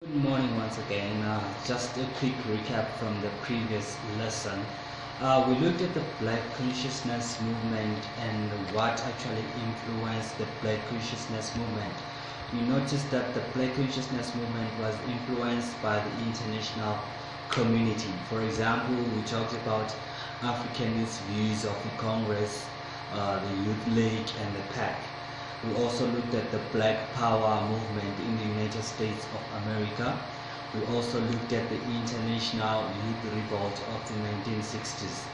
Good morning once again. Just a quick recap from the previous lesson. We looked at the Black Consciousness movement and what actually influenced the Black Consciousness movement. We noticed that the Black Consciousness movement was influenced by the international community. For example, we talked about Africanist views of the Congress, the Youth League, and the PAC. We also looked at the Black Power movement in the United States of America. We also looked at the International Youth Revolt of the 1960s,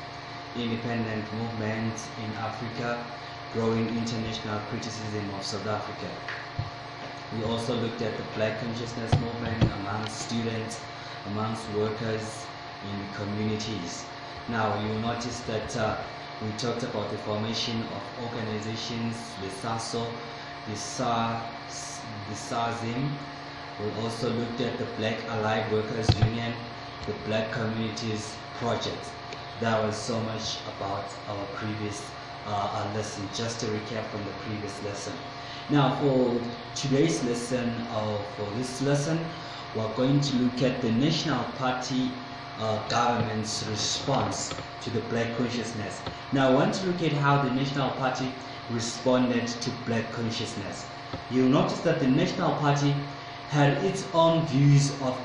independent movements in Africa, growing international criticism of South Africa. We also looked at the Black Consciousness movement amongst students, amongst workers in communities. Now you'll notice that we talked about the formation of organizations, the SASO, the SAZIM. We also looked at the Black Allied Workers Union, the Black Communities Project. That was so much about our previous lesson, just a recap from the previous lesson. Now for today's lesson, for this lesson, we're going to look at the National Party government's response to the Black Consciousness. Now I want to look at how the National Party responded to Black Consciousness. You'll notice that the National Party had its own views of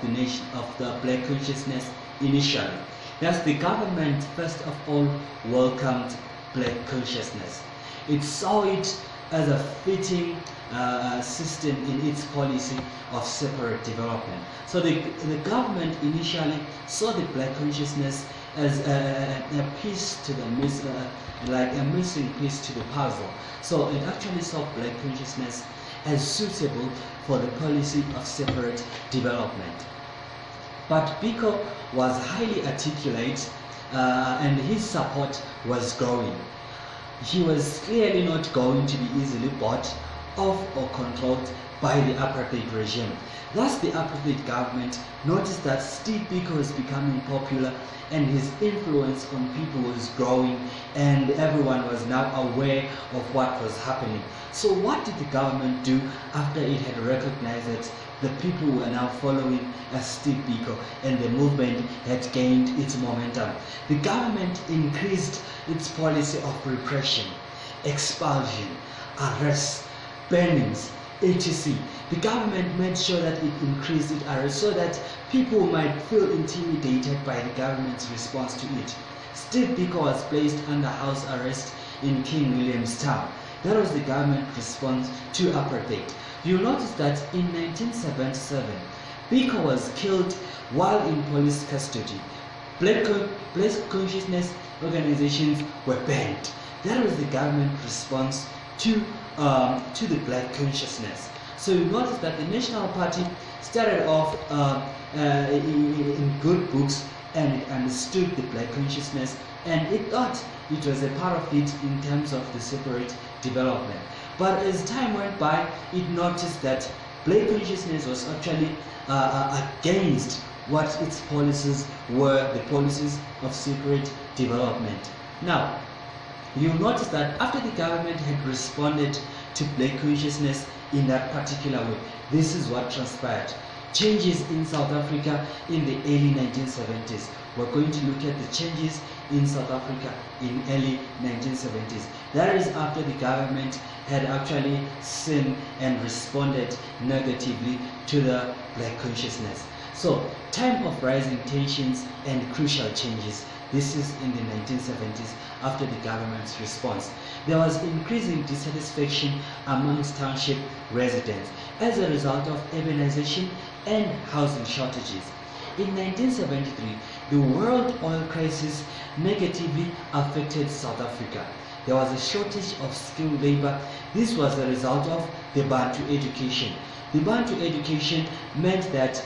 the Black Consciousness initially. Thus the government first of all welcomed Black Consciousness. It saw it as a fitting system in its policy of separate development. So the government initially saw the Black Consciousness as a piece to the like a missing piece to the puzzle. So it actually saw Black Consciousness as suitable for the policy of separate development. But Biko was highly articulate and his support was growing. He was clearly not going to be easily bought off or controlled by the apartheid regime. Thus the apartheid government noticed that Steve Biko was becoming popular and his influence on people was growing and everyone was now aware of what was happening. So what did the government do after it had recognized that the people were now following Steve Biko and the movement had gained its momentum? The government increased its policy of repression, expulsion, arrests, burnings, etc. The government made sure that it increased its arrests so that people might feel intimidated by the government's response to it. Steve Biko was placed under house arrest in King Williamstown. That was the government response to apartheid. You'll notice that in 1977, Biko was killed while in police custody. Black consciousness organizations were banned. That was the government response to the Black Consciousness. So you notice that the National Party started off in good books and it understood the Black Consciousness and it thought it was a part of it in terms of the separate development. But as time went by, it noticed that Black Consciousness was actually against what its policies were, the policies of separate development. Now, you'll notice that after the government had responded to Black Consciousness in that particular way, this is what transpired. Changes in South Africa in the early 1970s. We're going to look at the changes in South Africa in early 1970s. That is after the government had actually seen and responded negatively to the Black Consciousness. So, time of rising tensions and crucial changes. This is in the 1970s after the government's response. There was increasing dissatisfaction amongst township residents as a result of urbanization and housing shortages. In 1973, the world oil crisis negatively affected South Africa. There was a shortage of skilled labor. This was a result of the Bantu education. The Bantu education meant that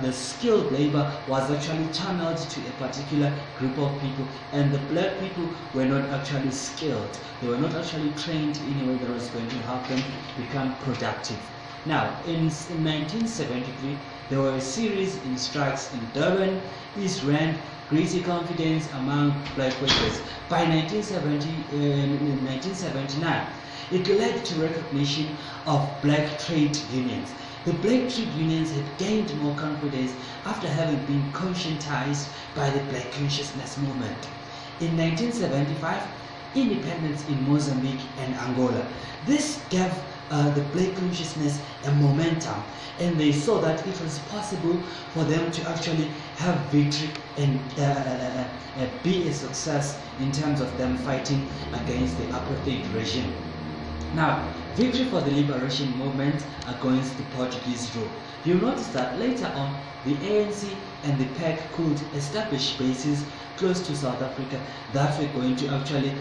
the skilled labor was actually channeled to a particular group of people and the black people were not actually skilled. They were not actually trained in a way that was going to help them become productive. Now, in 1973, there were a series in strikes in Durban, East Rand, greater confidence among black workers. By 1979, it led to recognition of black trade unions. The black trade unions had gained more confidence after having been conscientized by the Black Consciousness movement. In 1975, independence in Mozambique and Angola. This gave the Black Consciousness a momentum, and they saw that it was possible for them to actually have victory and be a success in terms of them fighting against the apartheid regime. Now, victory for the liberation movement against the Portuguese rule. You'll notice that later on, the ANC and the PEC could establish bases close to South Africa that were going to actually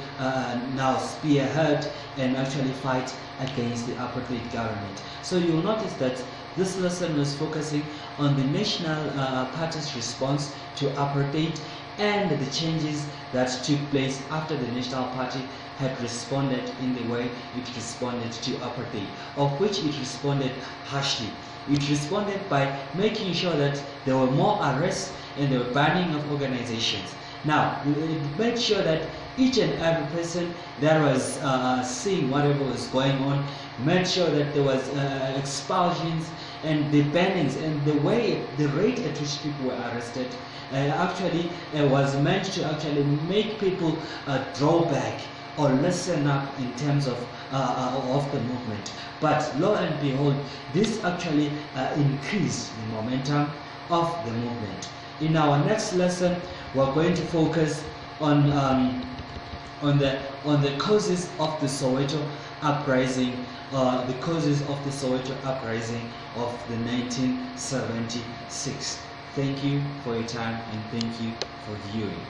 now spearhead and actually fight against the apartheid government. So you'll notice that this lesson was focusing on the National Party's response to apartheid and the changes that took place after the National Party had responded in the way it responded to apartheid, of which it responded harshly. It responded by making sure that there were more arrests and the banning of organizations. Now, it made sure that each and every person that was seeing whatever was going on, made sure that there was expulsions and the bannings, and the rate at which people were arrested actually was meant to actually make people draw back or listen up in terms of the movement. But lo and behold, this actually increased the momentum of the movement. In our next lesson, we're going to focus on the causes of the Soweto uprising, the causes of the Soweto uprising of the 1976. Thank you for your time and thank you for viewing.